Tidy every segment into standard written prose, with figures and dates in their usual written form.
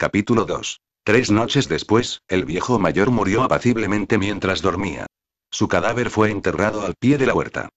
Capítulo 2. 3 noches después, el viejo mayor murió apaciblemente mientras dormía. Su cadáver fue enterrado al pie de la huerta.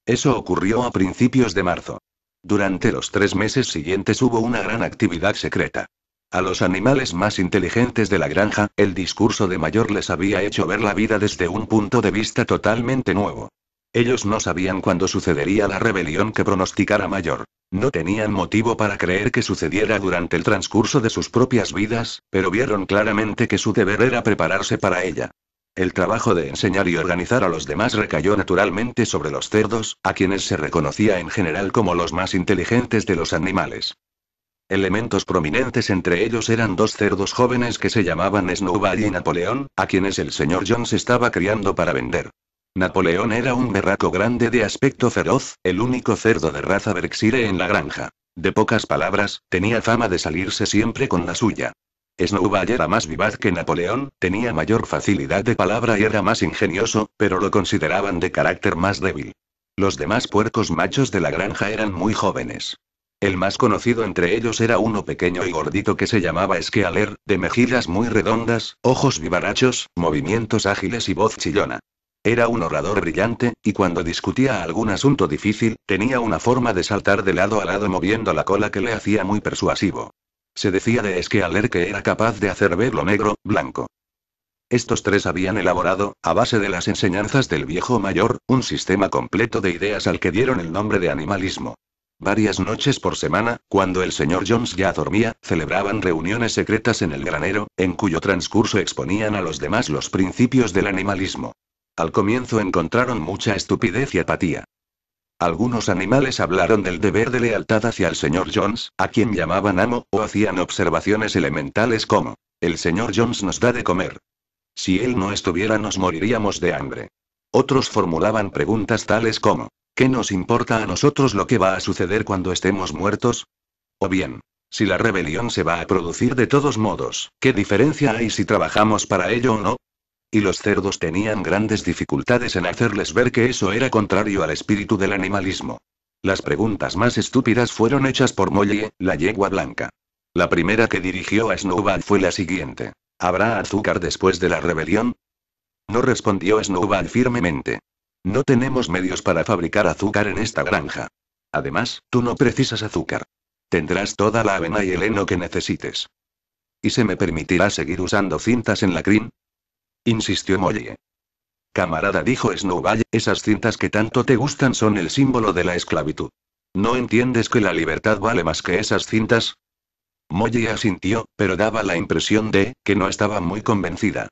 Eso ocurrió a principios de marzo. Durante los 3 meses siguientes hubo una gran actividad secreta. A los animales más inteligentes de la granja, el discurso de Mayor les había hecho ver la vida desde un punto de vista totalmente nuevo. Ellos no sabían cuándo sucedería la rebelión que pronosticara Mayor. No tenían motivo para creer que sucediera durante el transcurso de sus propias vidas, pero vieron claramente que su deber era prepararse para ella. El trabajo de enseñar y organizar a los demás recayó naturalmente sobre los cerdos, a quienes se reconocía en general como los más inteligentes de los animales. Elementos prominentes entre ellos eran 2 cerdos jóvenes que se llamaban Snowball y Napoleón, a quienes el señor Jones estaba criando para vender. Napoleón era un berraco grande de aspecto feroz, el único cerdo de raza Berkshire en la granja. De pocas palabras, tenía fama de salirse siempre con la suya. Snowball era más vivaz que Napoleón, tenía mayor facilidad de palabra y era más ingenioso, pero lo consideraban de carácter más débil. Los demás puercos machos de la granja eran muy jóvenes. El más conocido entre ellos era uno pequeño y gordito que se llamaba Skealer, de mejillas muy redondas, ojos vivarachos, movimientos ágiles y voz chillona. Era un orador brillante, y cuando discutía algún asunto difícil, tenía una forma de saltar de lado a lado moviendo la cola que le hacía muy persuasivo. Se decía de Skealer que era capaz de hacer ver lo negro, blanco. Estos 3 habían elaborado, a base de las enseñanzas del viejo mayor, un sistema completo de ideas al que dieron el nombre de animalismo. Varias noches por semana, cuando el señor Jones ya dormía, celebraban reuniones secretas en el granero, en cuyo transcurso exponían a los demás los principios del animalismo. Al comienzo encontraron mucha estupidez y apatía. Algunos animales hablaron del deber de lealtad hacia el señor Jones, a quien llamaban amo, o hacían observaciones elementales como: el señor Jones nos da de comer. Si él no estuviera nos moriríamos de hambre. Otros formulaban preguntas tales como: ¿qué nos importa a nosotros lo que va a suceder cuando estemos muertos? O bien: si la rebelión se va a producir de todos modos, ¿qué diferencia hay si trabajamos para ello o no? Y los cerdos tenían grandes dificultades en hacerles ver que eso era contrario al espíritu del animalismo. Las preguntas más estúpidas fueron hechas por Molly, la yegua blanca. La primera que dirigió a Snowball fue la siguiente: ¿habrá azúcar después de la rebelión? No, respondió Snowball firmemente. No tenemos medios para fabricar azúcar en esta granja. Además, tú no precisas azúcar. Tendrás toda la avena y el heno que necesites. ¿Y se me permitirá seguir usando cintas en la crin?, insistió Molly. Camarada, dijo Snowball, esas cintas que tanto te gustan son el símbolo de la esclavitud. ¿No entiendes que la libertad vale más que esas cintas? Molly asintió, pero daba la impresión de que no estaba muy convencida.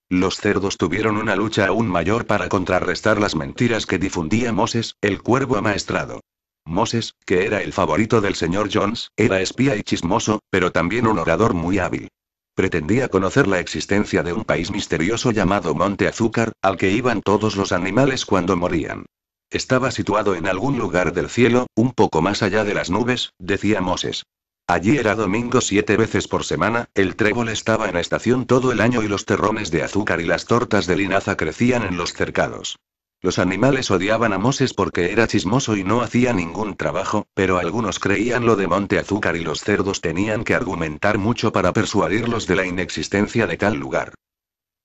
Los cerdos tuvieron una lucha aún mayor para contrarrestar las mentiras que difundía Moses, el cuervo amaestrado. Moses, que era el favorito del señor Jones, era espía y chismoso, pero también un orador muy hábil. Pretendía conocer la existencia de un país misterioso llamado Monte Azúcar, al que iban todos los animales cuando morían. Estaba situado en algún lugar del cielo, un poco más allá de las nubes, decía Moses. Allí era domingo 7 veces por semana, el trébol estaba en estación todo el año y los terrones de azúcar y las tortas de linaza crecían en los cercados. Los animales odiaban a Moses porque era chismoso y no hacía ningún trabajo, pero algunos creían lo de Monte Azúcar y los cerdos tenían que argumentar mucho para persuadirlos de la inexistencia de tal lugar.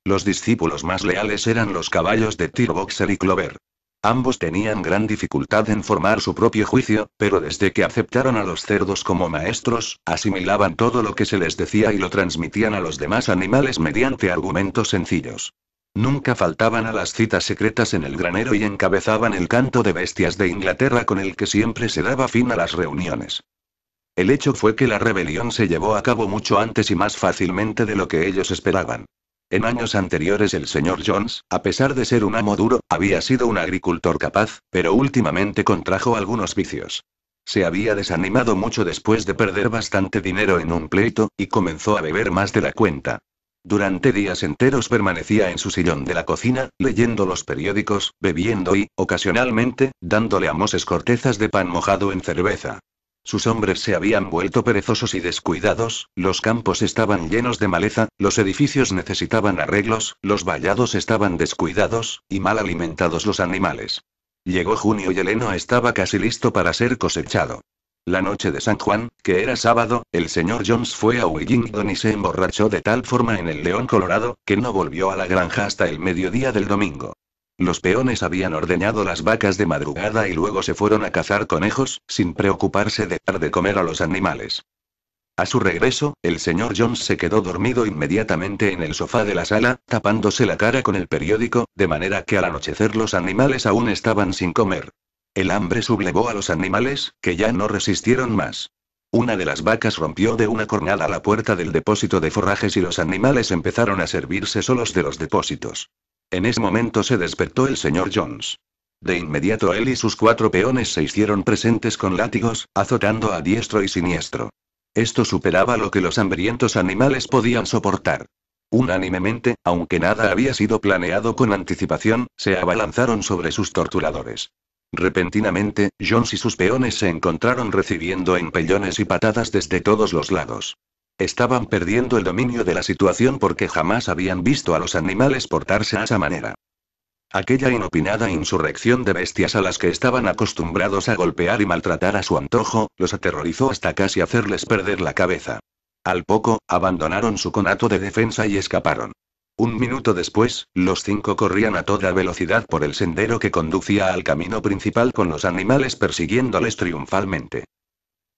Los discípulos más leales eran los caballos de Tirboxer y Clover. Ambos tenían gran dificultad en formar su propio juicio, pero desde que aceptaron a los cerdos como maestros, asimilaban todo lo que se les decía y lo transmitían a los demás animales mediante argumentos sencillos. Nunca faltaban a las citas secretas en el granero y encabezaban el canto de bestias de Inglaterra con el que siempre se daba fin a las reuniones. El hecho fue que la rebelión se llevó a cabo mucho antes y más fácilmente de lo que ellos esperaban. En años anteriores el señor Jones, a pesar de ser un amo duro, había sido un agricultor capaz, pero últimamente contrajo algunos vicios. Se había desanimado mucho después de perder bastante dinero en un pleito, y comenzó a beber más de la cuenta. Durante días enteros permanecía en su sillón de la cocina, leyendo los periódicos, bebiendo y, ocasionalmente, dándole a Moses cortezas de pan mojado en cerveza. Sus hombres se habían vuelto perezosos y descuidados, los campos estaban llenos de maleza, los edificios necesitaban arreglos, los vallados estaban descuidados, y mal alimentados los animales. Llegó junio y el heno estaba casi listo para ser cosechado. La noche de San Juan, que era sábado, el señor Jones fue a Wellington y se emborrachó de tal forma en el León Colorado, que no volvió a la granja hasta el mediodía del domingo. Los peones habían ordeñado las vacas de madrugada y luego se fueron a cazar conejos, sin preocuparse de dar de comer a los animales. A su regreso, el señor Jones se quedó dormido inmediatamente en el sofá de la sala, tapándose la cara con el periódico, de manera que al anochecer los animales aún estaban sin comer. El hambre sublevó a los animales, que ya no resistieron más. Una de las vacas rompió de una cornada la puerta del depósito de forrajes y los animales empezaron a servirse solos de los depósitos. En ese momento se despertó el señor Jones. De inmediato él y sus 4 peones se hicieron presentes con látigos, azotando a diestro y siniestro. Esto superaba lo que los hambrientos animales podían soportar. Unánimemente, aunque nada había sido planeado con anticipación, se abalanzaron sobre sus torturadores. Repentinamente, Jones y sus peones se encontraron recibiendo empellones y patadas desde todos los lados. Estaban perdiendo el dominio de la situación porque jamás habían visto a los animales portarse a esa manera. Aquella inopinada insurrección de bestias a las que estaban acostumbrados a golpear y maltratar a su antojo, los aterrorizó hasta casi hacerles perder la cabeza. Al poco, abandonaron su conato de defensa y escaparon. Un minuto después, los 5 corrían a toda velocidad por el sendero que conducía al camino principal con los animales persiguiéndoles triunfalmente.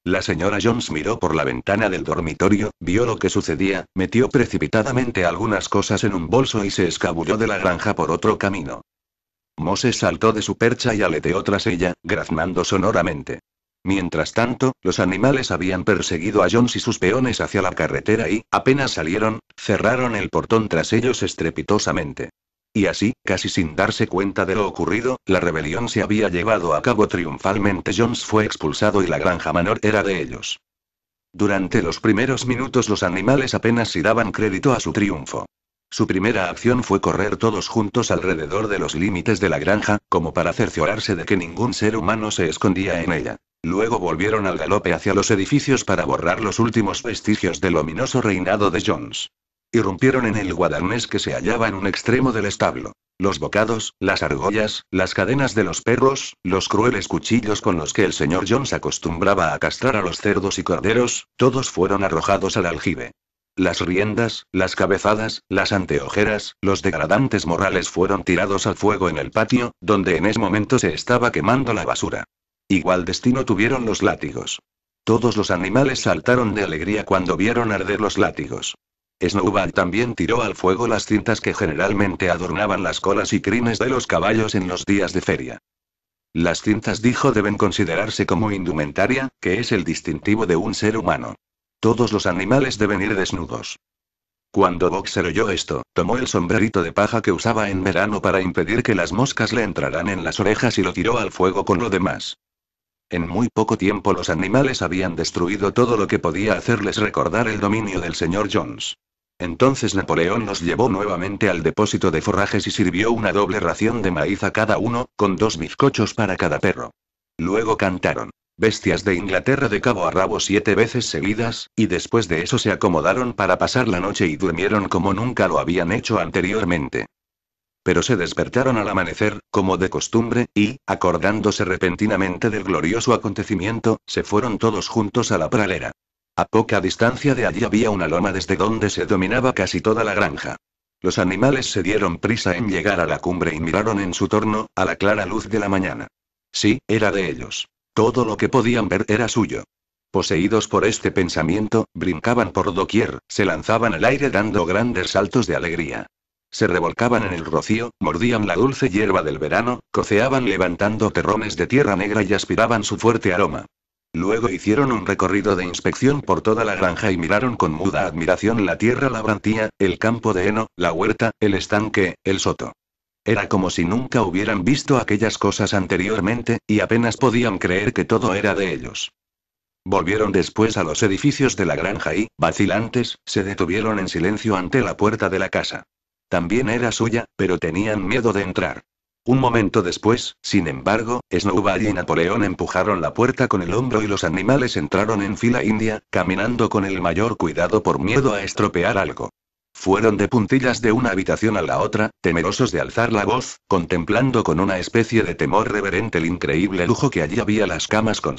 La señora Jones miró por la ventana del dormitorio, vio lo que sucedía, metió precipitadamente algunas cosas en un bolso y se escabulló de la granja por otro camino. Moses saltó de su percha y aleteó tras ella, graznando sonoramente. Mientras tanto, los animales habían perseguido a Jones y sus peones hacia la carretera y, apenas salieron, cerraron el portón tras ellos estrepitosamente. Y así, casi sin darse cuenta de lo ocurrido, la rebelión se había llevado a cabo triunfalmente. Jones fue expulsado y la granja Manor era de ellos. Durante los primeros minutos los animales apenas si daban crédito a su triunfo. Su primera acción fue correr todos juntos alrededor de los límites de la granja, como para cerciorarse de que ningún ser humano se escondía en ella. Luego volvieron al galope hacia los edificios para borrar los últimos vestigios del ominoso reinado de Jones. Irrumpieron en el guadalnés que se hallaba en un extremo del establo. Los bocados, las argollas, las cadenas de los perros, los crueles cuchillos con los que el señor Jones acostumbraba a castrar a los cerdos y corderos, todos fueron arrojados al aljibe. Las riendas, las cabezadas, las anteojeras, los degradantes morrales fueron tirados al fuego en el patio, donde en ese momento se estaba quemando la basura. Igual destino tuvieron los látigos. Todos los animales saltaron de alegría cuando vieron arder los látigos. Snowball también tiró al fuego las cintas que generalmente adornaban las colas y crines de los caballos en los días de feria. Las cintas, dijo, deben considerarse como indumentaria, que es el distintivo de un ser humano. Todos los animales deben ir desnudos. Cuando Boxer oyó esto, tomó el sombrerito de paja que usaba en verano para impedir que las moscas le entraran en las orejas y lo tiró al fuego con lo demás. En muy poco tiempo los animales habían destruido todo lo que podía hacerles recordar el dominio del señor Jones. Entonces Napoleón los llevó nuevamente al depósito de forrajes y sirvió una doble ración de maíz a cada uno, con 2 bizcochos para cada perro. Luego cantaron Bestias de Inglaterra de cabo a rabo 7 veces seguidas, y después de eso se acomodaron para pasar la noche y durmieron como nunca lo habían hecho anteriormente. Pero se despertaron al amanecer, como de costumbre, y, acordándose repentinamente del glorioso acontecimiento, se fueron todos juntos a la pradera. A poca distancia de allí había una loma desde donde se dominaba casi toda la granja. Los animales se dieron prisa en llegar a la cumbre y miraron en su torno, a la clara luz de la mañana. Sí, era de ellos. Todo lo que podían ver era suyo. Poseídos por este pensamiento, brincaban por doquier, se lanzaban al aire dando grandes saltos de alegría. Se revolcaban en el rocío, mordían la dulce hierba del verano, coceaban levantando terrones de tierra negra y aspiraban su fuerte aroma. Luego hicieron un recorrido de inspección por toda la granja y miraron con muda admiración la tierra labrantía, el campo de heno, la huerta, el estanque, el soto. Era como si nunca hubieran visto aquellas cosas anteriormente, y apenas podían creer que todo era de ellos. Volvieron después a los edificios de la granja y, vacilantes, se detuvieron en silencio ante la puerta de la casa. También era suya, pero tenían miedo de entrar. Un momento después, sin embargo, Snowball y Napoleón empujaron la puerta con el hombro y los animales entraron en fila india, caminando con el mayor cuidado por miedo a estropear algo. Fueron de puntillas de una habitación a la otra, temerosos de alzar la voz, contemplando con una especie de temor reverente el increíble lujo que allí había: las camas con